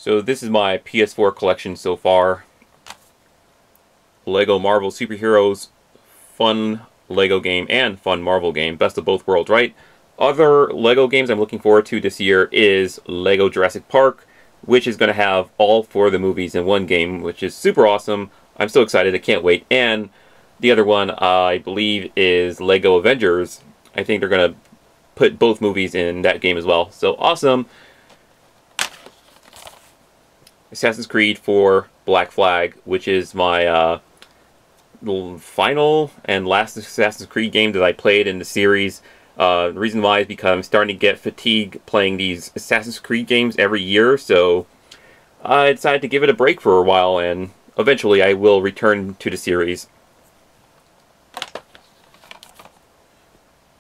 So this is my PS4 collection so far. Lego Marvel Superheroes, fun Lego game and fun Marvel game. Best of both worlds, right? Other Lego games I'm looking forward to this year is Lego Jurassic Park, which is going to have all 4 of the movies in one game, which is super awesome. I'm so excited, I can't wait. And the other one, I believe, is Lego Avengers. I think they're going to put both movies in that game as well. So awesome. Assassin's Creed 4 Black Flag, which is my final and last Assassin's Creed game that I played in the series. The reason why is because I'm starting to get fatigued playing these Assassin's Creed games every year, so I decided to give it a break for a while, and eventually I will return to the series.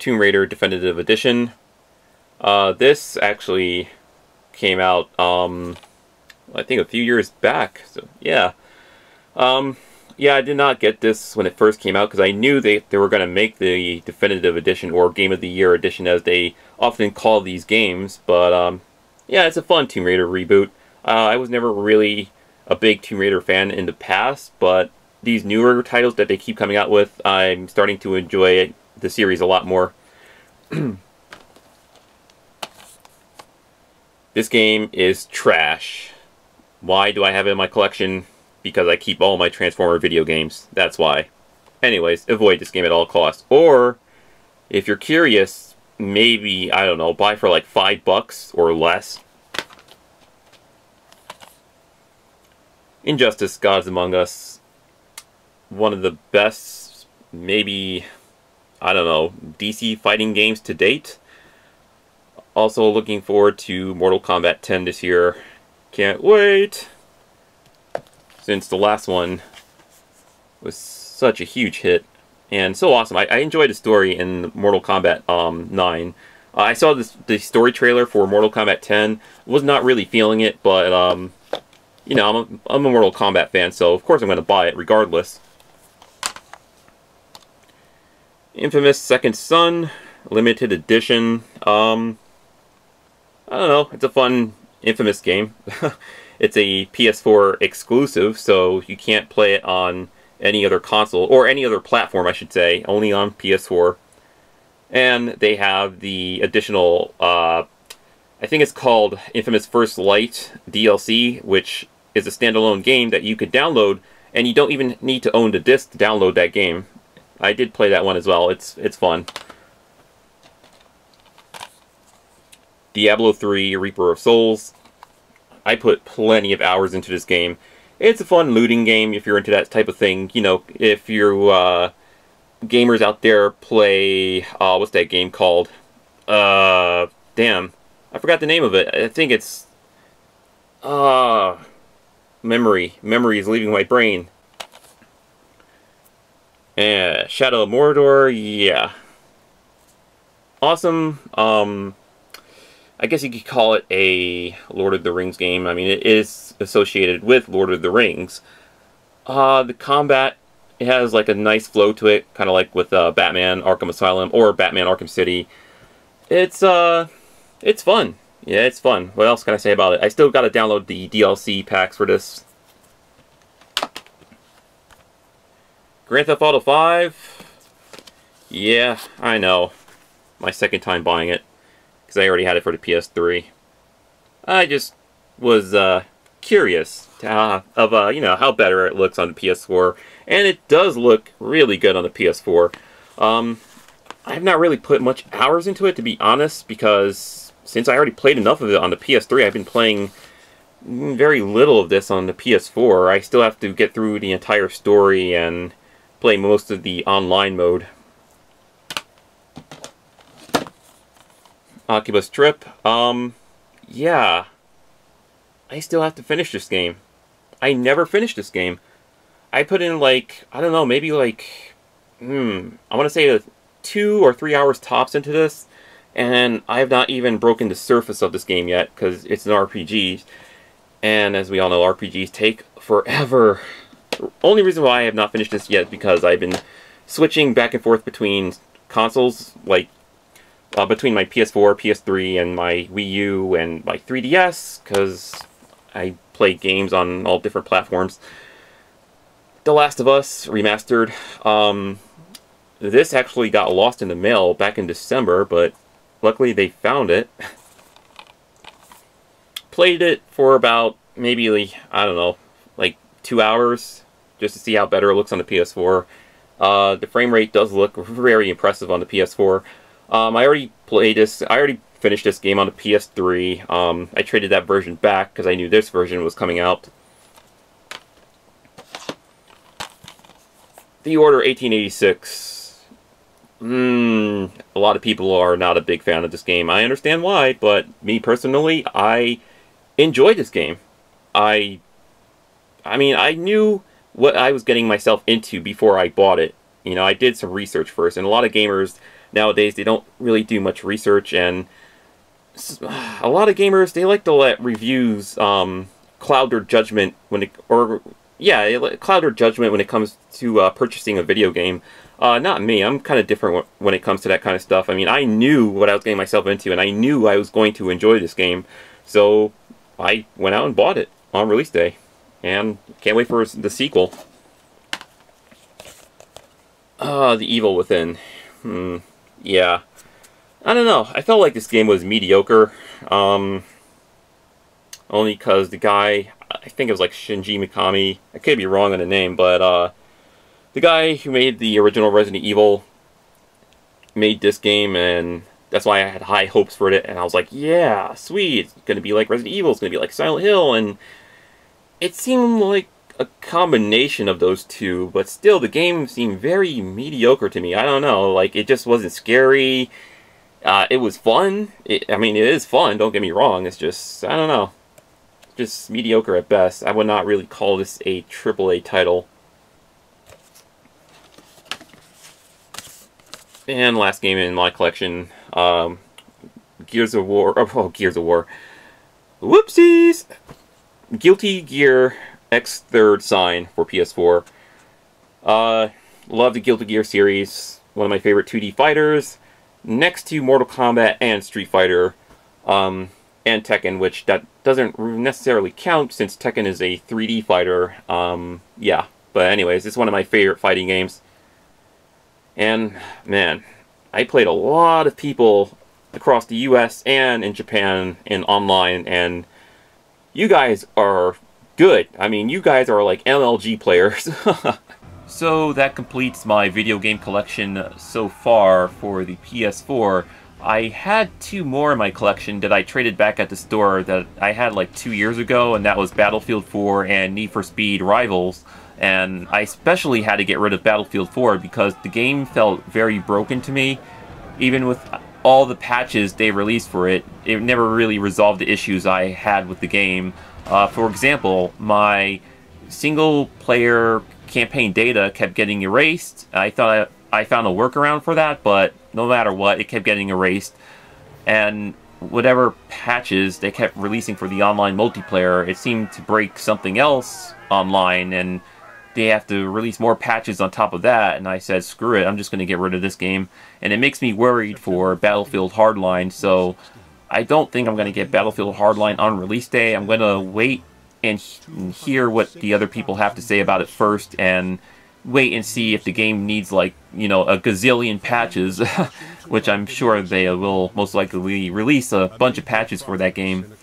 Tomb Raider Definitive Edition. This actually came out, I think a few years back, so yeah. Yeah, I did not get this when it first came out because I knew they were going to make the Definitive Edition, or Game of the Year Edition as they often call these games, but yeah, it's a fun Tomb Raider reboot. I was never really a big Tomb Raider fan in the past, but these newer titles that they keep coming out with, I'm starting to enjoy the series a lot more. This game is trash. Why do I have it in my collection? Because I keep all my Transformer video games. That's why. Anyways, avoid this game at all costs. Or, if you're curious, maybe, I don't know, buy for like $5 or less. Injustice: Gods Among Us. One of the best, maybe, I don't know, DC fighting games to date. Also looking forward to Mortal Kombat 10 this year. Can't wait! Since the last one was such a huge hit and so awesome. I enjoyed the story in Mortal Kombat 9. I saw the story trailer for Mortal Kombat 10. Was not really feeling it, but you know, I'm a Mortal Kombat fan, so of course I'm going to buy it regardless. Infamous Second Son Limited Edition. I don't know. It's a fun Infamous game. It's a PS4 exclusive, so you can't play it on any other console, or any other platform, I should say, only on PS4. And they have the additional, I think it's called Infamous First Light DLC, which is a standalone game that you could download, and you don't even need to own the disc to download that game. I did play that one as well. It's fun. Diablo 3 Reaper of Souls. I put plenty of hours into this game. It's a fun looting game if you're into that type of thing. You know, if you gamers out there play, what's that game called? Damn. I forgot the name of it. I think it's, Memory is leaving my brain. Shadow of Mordor, yeah. Awesome. I guess you could call it a Lord of the Rings game. I mean, it is associated with Lord of the Rings. The combat, it has like a nice flow to it, kind of like with Batman Arkham Asylum or Batman Arkham City. It's fun. Yeah, it's fun. What else can I say about it? I still got to download the DLC packs for this. Grand Theft Auto 5. Yeah, I know. My second time buying it, because I already had it for the PS3. I just was curious to you know, how better it looks on the PS4, and it does look really good on the PS4. I have not really put much hours into it, to be honest, because since I already played enough of it on the PS3, I've been playing very little of this on the PS4. I still have to get through the entire story and play most of the online mode. Oculus Trip. Yeah. I still have to finish this game. I never finished this game. I put in like, I don't know, maybe like, I want to say 2 or 3 hours tops into this, and I have not even broken the surface of this game yet, because it's an RPG, and as we all know, RPGs take forever. Only reason why I have not finished this yet is because I've been switching back and forth between consoles, like between my PS4, PS3, and my Wii U, and my 3DS, because I play games on all different platforms. The Last of Us Remastered. This actually got lost in the mail back in December, but luckily they found it. Played it for about maybe, I don't know, like 2 hours, just to see how better it looks on the PS4. The frame rate does look very impressive on the PS4. I already finished this game on the PS3. I traded that version back because I knew this version was coming out. The Order 1886. A lot of people are not a big fan of this game. I understand why, but me personally, I enjoyed this game. I mean, I knew what I was getting myself into before I bought it. You know, I did some research first, and a lot of gamers nowadays, they don't really do much research, and a lot of gamers, they like to let reviews cloud their judgment when it, cloud their judgment when it comes to purchasing a video game. Not me. I'm kind of different when it comes to that kind of stuff. I mean, I knew what I was getting myself into, and I knew I was going to enjoy this game, so I went out and bought it on release day, and can't wait for the sequel. The Evil Within. Yeah. I don't know. I felt like this game was mediocre. Only because the guy, I think it was like Shinji Mikami. I could be wrong on the name, but the guy who made the original Resident Evil made this game, and that's why I had high hopes for it. And I was like, yeah, sweet. It's going to be like Resident Evil. It's going to be like Silent Hill. And it seemed like a combination of those two, but still the game seemed very mediocre to me. I don't know. Like, it just wasn't scary. It was fun. I mean, it is fun. Don't get me wrong. It's just, I don't know. Just mediocre at best. I would not really call this a AAA title. And last game in my collection, Gears of War. Oh, Gears of War. Whoopsies! Guilty Gear X Third Sign for PS4. Love the Guilty Gear series. One of my favorite 2D fighters. Next to Mortal Kombat and Street Fighter. And Tekken, which that doesn't necessarily count since Tekken is a 3D fighter. Yeah. But anyways, it's one of my favorite fighting games. And, man, I played a lot of people across the US and in Japan and online, and you guys are good. I mean, you guys are like MLG players. So that completes my video game collection so far for the PS4. I had 2 more in my collection that I traded back at the store that I had like 2 years ago, and that was Battlefield 4 and Need for Speed Rivals. And I especially had to get rid of Battlefield 4 because the game felt very broken to me. Even with all the patches they released for it, it never really resolved the issues I had with the game. For example, my single-player campaign data kept getting erased. I thought I found a workaround for that, but no matter what, it kept getting erased. And whatever patches they kept releasing for the online multiplayer, it seemed to break something else online, and they have to release more patches on top of that. And I said, screw it, I'm just going to get rid of this game. And it makes me worried for Battlefield Hardline, so I don't think I'm going to get Battlefield Hardline on release day. I'm going to wait and hear what the other people have to say about it first, and wait and see if the game needs, like, you know, a gazillion patches, which I'm sure they will most likely release a bunch of patches for that game.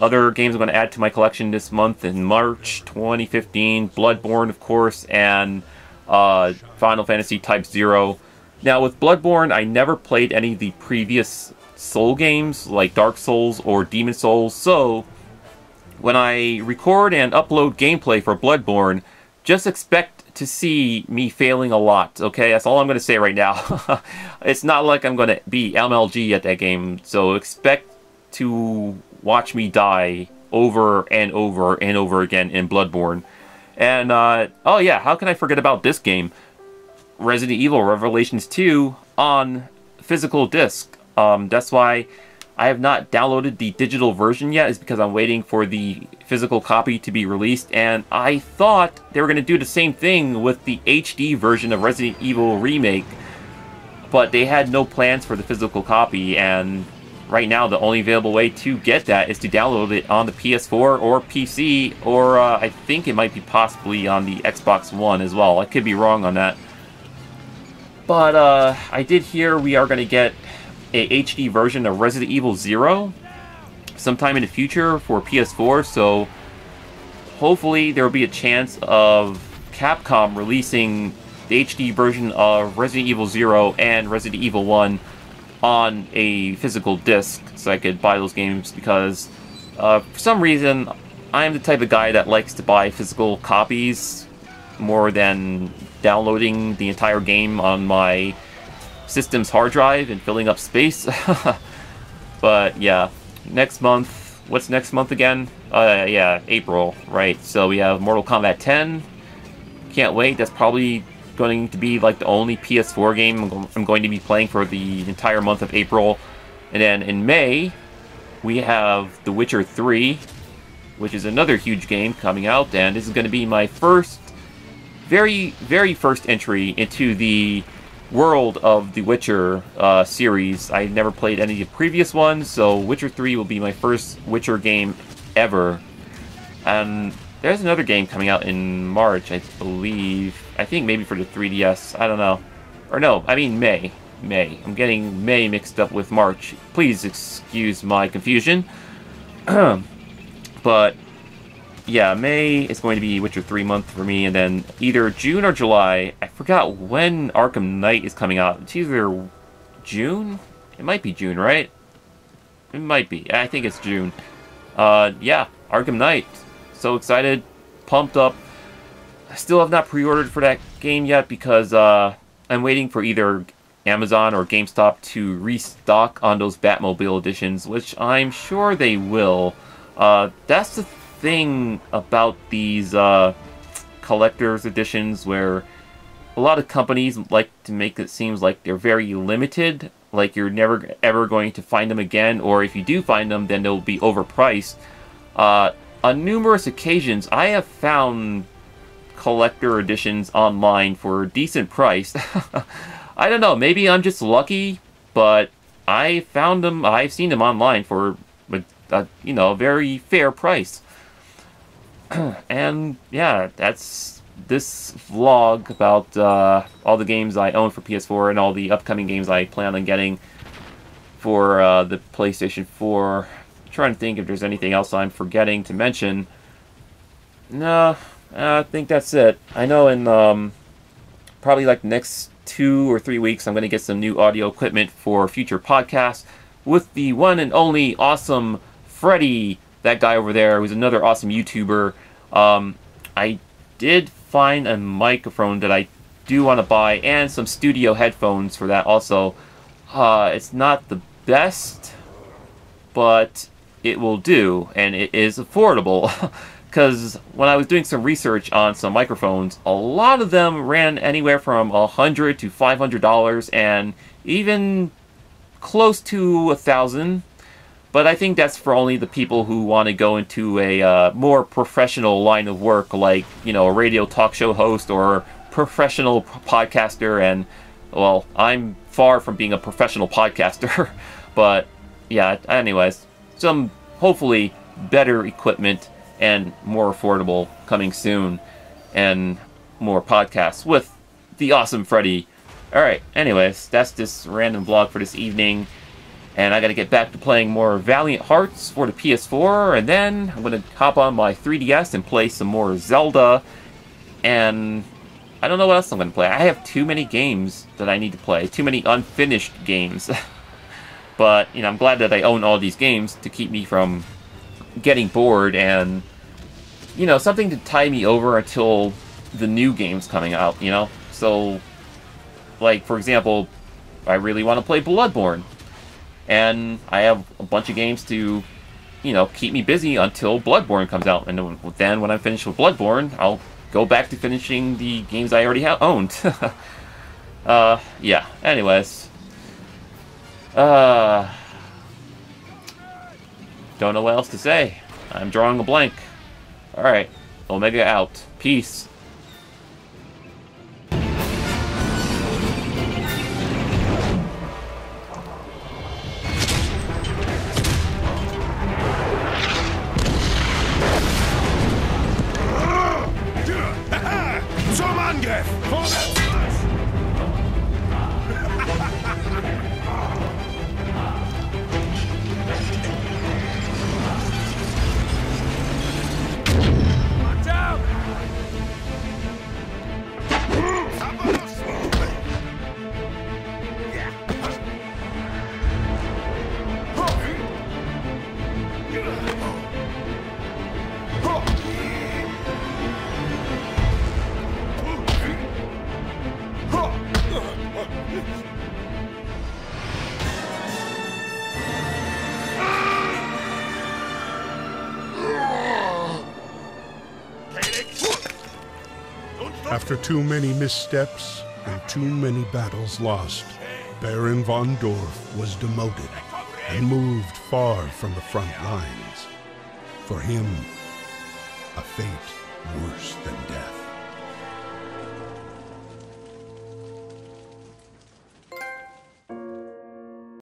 Other games I'm going to add to my collection this month in March 2015, Bloodborne, of course, and Final Fantasy Type 0. Now, with Bloodborne, I never played any of the previous Soul games, like Dark Souls or Demon Souls, so when I record and upload gameplay for Bloodborne, just expect to see me failing a lot, okay? That's all I'm going to say right now. It's not like I'm going to be MLG at that game, so expect to watch me die over and over and over again in Bloodborne. And, oh yeah, how can I forget about this game? Resident Evil Revelations 2 on physical disc. That's why I have not downloaded the digital version yet, is because I'm waiting for the physical copy to be released, and I thought they were going to do the same thing with the HD version of Resident Evil Remake, but they had no plans for the physical copy, and right now the only available way to get that is to download it on the PS4 or PC, or I think it might be possibly on the Xbox One as well. I could be wrong on that. But I did hear we are going to get a HD version of Resident Evil 0 sometime in the future for PS4, so hopefully there will be a chance of Capcom releasing the HD version of Resident Evil 0 and Resident Evil 1 on a physical disc so I could buy those games, because for some reason I'm the type of guy that likes to buy physical copies more than downloading the entire game on my system's hard drive and filling up space. But yeah, next month, what's next month again? Yeah, April, right. So we have Mortal Kombat 10. Can't wait. That's probably going to be like the only PS4 game I'm going to be playing for the entire month of April. And then in May, we have The Witcher 3, which is another huge game coming out, and this is going to be my first, very first entry into the world of the Witcher series. I never played any of the previous ones, so Witcher 3 will be my first Witcher game ever. And there's another game coming out in March, I believe. I think maybe for the 3DS. I don't know. Or no, I mean May. May. I'm getting May mixed up with March. Please excuse my confusion. But yeah, May is going to be Witcher 3 month for me, and then either June or July. I forgot when Arkham Knight is coming out. It's either June? It might be June, right? It might be. I think it's June. Yeah, Arkham Knight. So excited, pumped up. I still have not pre-ordered for that game yet because I'm waiting for either Amazon or GameStop to restock on those Batmobile editions, which I'm sure they will. That's the thing about these collector's editions, where a lot of companies like to make it seem like they're very limited, like you're never ever going to find them again, or if you do find them, then they'll be overpriced. On numerous occasions, I have found collector editions online for a decent price. I don't know, maybe I'm just lucky, but I found them, I've seen them online for a you know, very fair price. And yeah, that's this vlog about all the games I own for PS4 and all the upcoming games I plan on getting for the PlayStation 4. I'm trying to think if there's anything else I'm forgetting to mention. No, I think that's it. I know in probably like the next 2 or 3 weeks I'm going to get some new audio equipment for future podcasts with the one and only awesome Freddy, that guy over there, who's another awesome YouTuber. I did find a microphone that I do want to buy, and some studio headphones for that also. It's not the best, but it will do, and it is affordable. Because when I was doing some research on some microphones, a lot of them ran anywhere from $100 to $500, and even close to $1,000. But I think that's for only the people who want to go into a more professional line of work, like, you know, a radio talk show host or professional podcaster. And, well, I'm far from being a professional podcaster. But, yeah, anyways, some hopefully better equipment and more affordable coming soon. And more podcasts with the awesome Freddy. Alright, anyways, that's this random vlog for this evening. And I gotta get back to playing more Valiant Hearts for the PS4, and then I'm gonna hop on my 3DS and play some more Zelda. And I don't know what else I'm gonna play. I have too many games that I need to play, too many unfinished games. But, you know, I'm glad that I own all these games to keep me from getting bored and, you know, something to tie me over until the new game's coming out, you know? So, like, for example, I really want to play Bloodborne. And I have a bunch of games to, you know, keep me busy until Bloodborne comes out. And then when I'm finished with Bloodborne, I'll go back to finishing the games I already have owned. Yeah, anyways. Don't know what else to say. I'm drawing a blank. Alright, Omega out. Peace. After too many missteps and too many battles lost, Baron von Dorf was demoted and moved far from the front lines. For him, a fate worse than death.